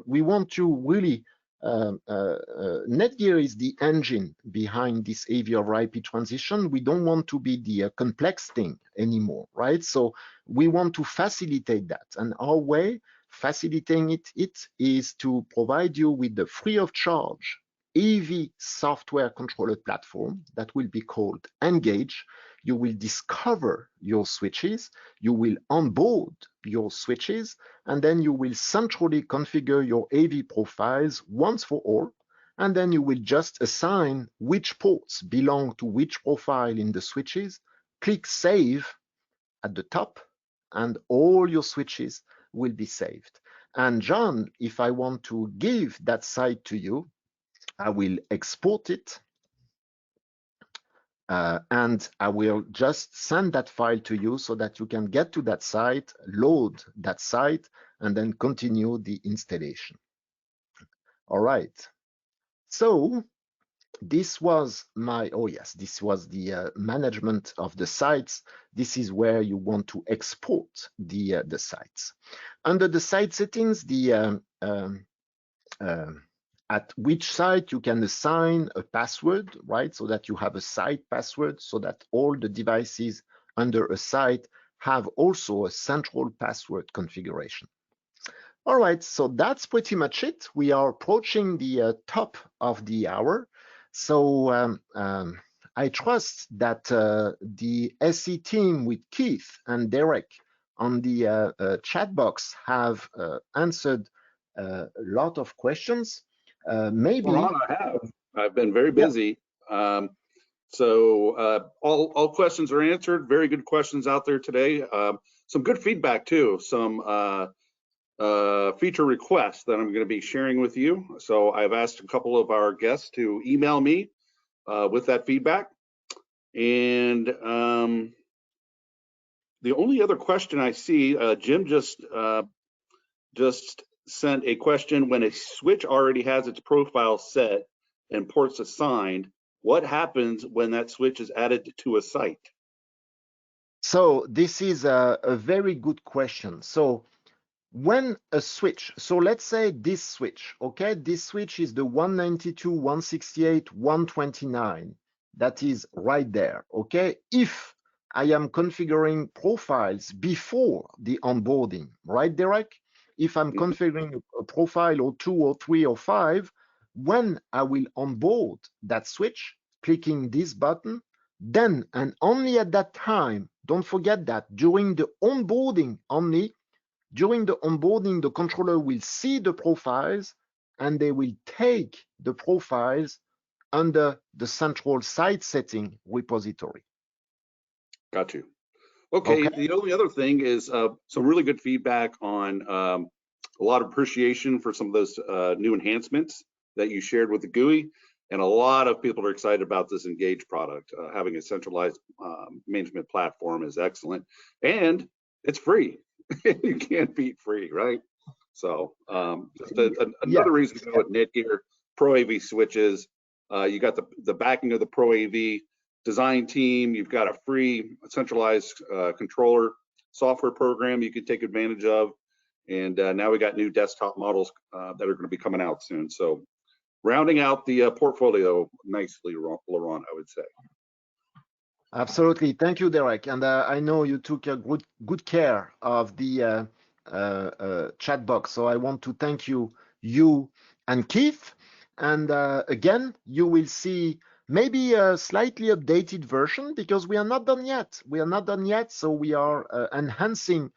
We want to really, Netgear is the engine behind this AV over IP transition. We don't want to be the complex thing anymore, right? So we want to facilitate that. And our way facilitating it is to provide you with the free of charge AV software controller platform that will be called Engage. You will discover your switches, you will onboard your switches, and then you will centrally configure your AV profiles once for all, and then you will just assign which ports belong to which profile in the switches, click Save at the top, and all your switches will be saved. And John, if I want to give that site to you, I will export it and I will just send that file to you so that you can get to that site, load that site, and then continue the installation. All right. So this was my, oh yes, this was the management of the sites. This is where you want to export the sites. Under the site settings, at which site you can assign a password, right? So that you have a site password so that all the devices under a site have also a central password configuration. All right, so that's pretty much it. We are approaching the top of the hour. So I trust that the SC team with Keith and Derek on the chat box have answered a lot of questions. Maybe Laurent, I have. I've been very busy. Yeah. All questions are answered. Very good questions out there today. Some good feedback too. Some feature requests that I'm going to be sharing with you. So I've asked a couple of our guests to email me with that feedback. And the only other question I see, Jim just sent a question. When a switch already has its profile set and ports assigned, what happens when that switch is added to a site? So this is a very good question. So when a switch, so let's say this switch, okay, this switch is the 192.168.129. That is right there, okay? If I am configuring profiles before the onboarding, right, Derek? If I'm configuring a profile or 2 or 3 or 5, when I will onboard that switch, clicking this button, then and only at that time, don't forget that during the onboarding only, during the onboarding, the controller will see the profiles and they will take the profiles under the central site setting repository. Got you. Okay. The only other thing is some really good feedback on a lot of appreciation for some of those new enhancements that you shared with the GUI. And a lot of people are excited about this Engage product. Having a centralized management platform is excellent, and it's free. You can't beat free, right? So just another reason to go with Netgear Pro AV switches. You got the backing of the Pro AV design team. You've got a free centralized controller software program you can take advantage of. And now we got new desktop models that are going to be coming out soon. So rounding out the portfolio nicely, Laurent, I would say. Absolutely. Thank you, Derek. And I know you took a good care of the chat box. So I want to thank you and Keith. And again, you will see maybe a slightly updated version because we are not done yet. We are not done yet. So we are enhancing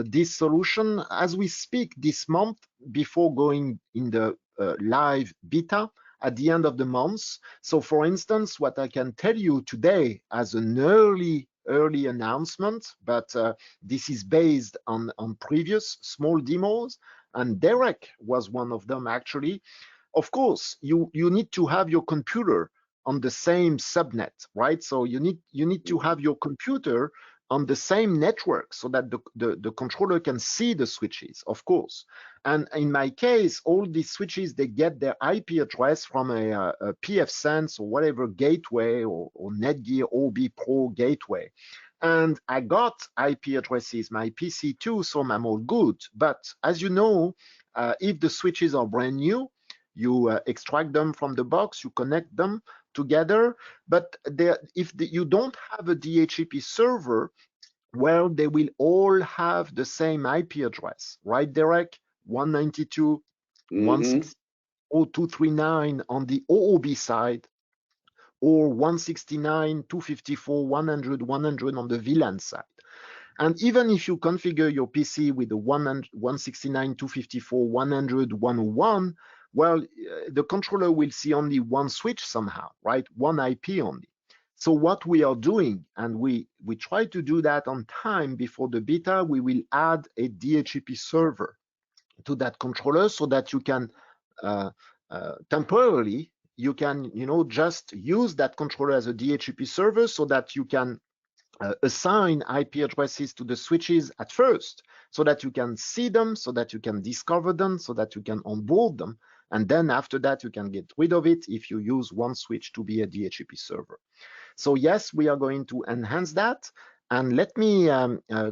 this solution as we speak this month before going in the live beta at the end of the month. So for instance, what I can tell you today as an early announcement, but this is based on previous small demos, and Derek was one of them actually. Of course, you need to have your computer on the same subnet, right? So you need to have your computer on the same network so that the controller can see the switches, of course. And in my case, all these switches, they get their IP address from a pfSense or whatever gateway or Netgear OB Pro gateway. And I got IP addresses, my PC too, so I'm all good. But as you know, if the switches are brand new, you extract them from the box, you connect them together. But if you don't have a DHCP server, well, they will all have the same IP address, right, Derek? 192.168.0239 on the OOB side, or 169.254.100.100 on the VLAN side. And even if you configure your PC with the 169.254.100.101, well, the controller will see only one switch somehow, right? One IP only. So what we are doing, and we try to do that on time before the beta, we will add a DHCP server to that controller so that you can temporarily, you can, just use that controller as a DHCP server so that you can assign IP addresses to the switches at first, so that you can see them, so that you can discover them, so that you can onboard them. And then after that, you can get rid of it if you use one switch to be a DHCP server. So yes, we are going to enhance that. And let me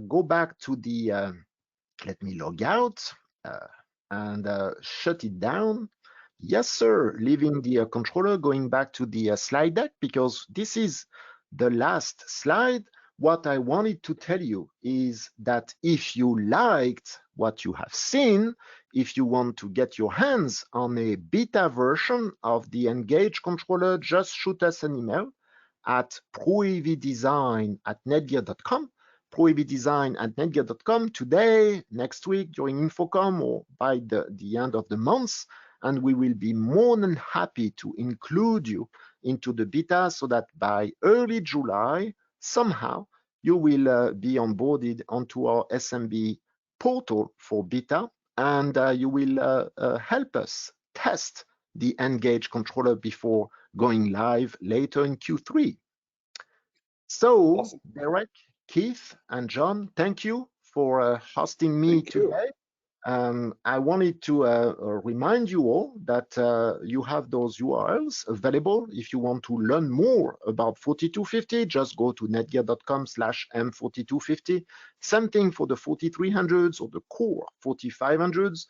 go back to the, let me log out and shut it down. Yes, sir, leaving the controller, going back to the slide deck, because this is the last slide. What I wanted to tell you is that if you liked what you have seen, if you want to get your hands on a beta version of the Engage controller, just shoot us an email at proavdesign@netgear.com, proavdesign@netgear.com today, next week, during InfoComm, or by the end of the month, and we will be more than happy to include you into the beta so that by early July, somehow, you will be onboarded onto our SMB portal for beta, and you will help us test the Engage controller before going live later in Q3. So, awesome. Derek, Keith, and John, thank you for hosting me today. I wanted to remind you all that you have those URLs available. If you want to learn more about 4250, just go to netgear.com/M4250. Same thing for the 4300s or the core 4500s.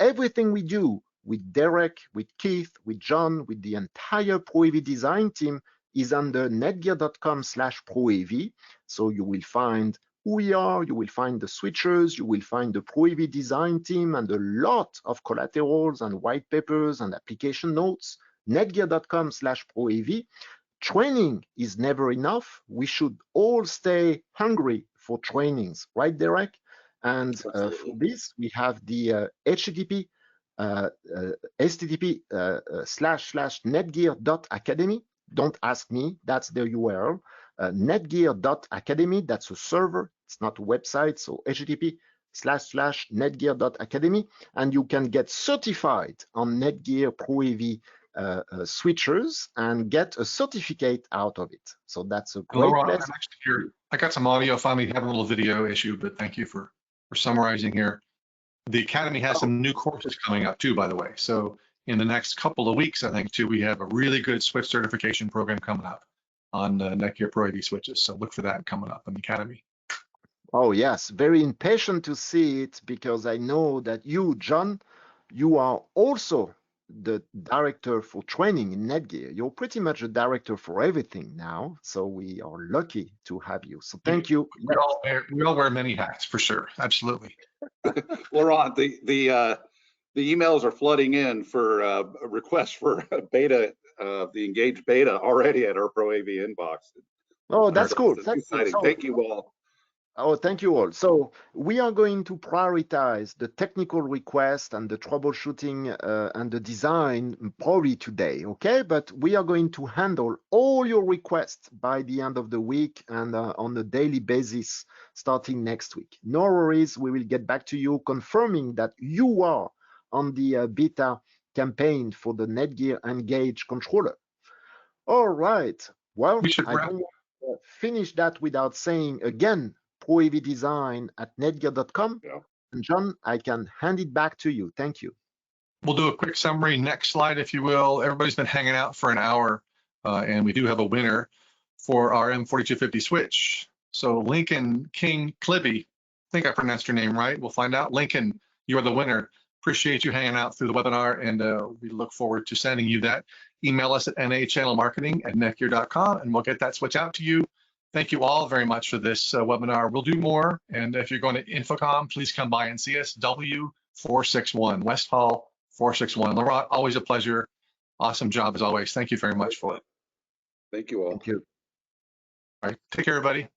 Everything we do with Derek, with Keith, with John, with the entire ProAV design team is under netgear.com/ProAV. So you will find who we are, you will find the switchers, you will find the ProAV design team, and a lot of collaterals and white papers and application notes. Netgear.com/ProAV. Training is never enough. We should all stay hungry for trainings, right, Derek? And for this, we have the http://netgear.academy. Don't ask me, that's the URL. Netgear.academy, that's a server, it's not a website, so http://netgear.academy, and you can get certified on Netgear ProAV switchers and get a certificate out of it. So that's a great Laurent, place. I'm actually here. I got some audio, finally have a little video issue, but thank you for summarizing here. The Academy has some new courses coming up too, by the way. So in the next couple of weeks, I think too, we have a really good switch certification program coming up on Netgear Pro AV switches. So look for that coming up in the Academy. Oh yes, very impatient to see it, because I know that you, John, you are also the director for training in Netgear. You're pretty much a director for everything now. So we are lucky to have you. So thank you. We all wear many hats for sure. Absolutely. Laurent, the emails are flooding in for requests for beta, the Engage beta already at our Pro AV inbox. Oh, that's cool. That's exciting. Thank you all. Oh, thank you all. So we are going to prioritize the technical request and the troubleshooting and the design probably today, okay? But we are going to handle all your requests by the end of the week and on a daily basis starting next week. No worries, we will get back to you confirming that you are on the beta campaign for the Netgear Engage controller. All right. Well, I don't want to finish that without saying again, Pro AV Design at netgear.com. Yeah. And John, I can hand it back to you. Thank you. We'll do a quick summary. Next slide, if you will. Everybody's been hanging out for an hour, and we do have a winner for our M4250 switch. So Lincoln King Clibby, I think I pronounced your name right. We'll find out. Lincoln, you are the winner. Appreciate you hanging out through the webinar, and we look forward to sending you that. Email us at nachannelmarketing@netgear.com, and we'll get that switch out to you. Thank you all very much for this webinar. We'll do more. And if you're going to InfoComm, please come by and see us. W461, West Hall 461. Laurent, always a pleasure. Awesome job as always. Thank you very much for it. Thank you all. Thank you. All right. Take care, everybody.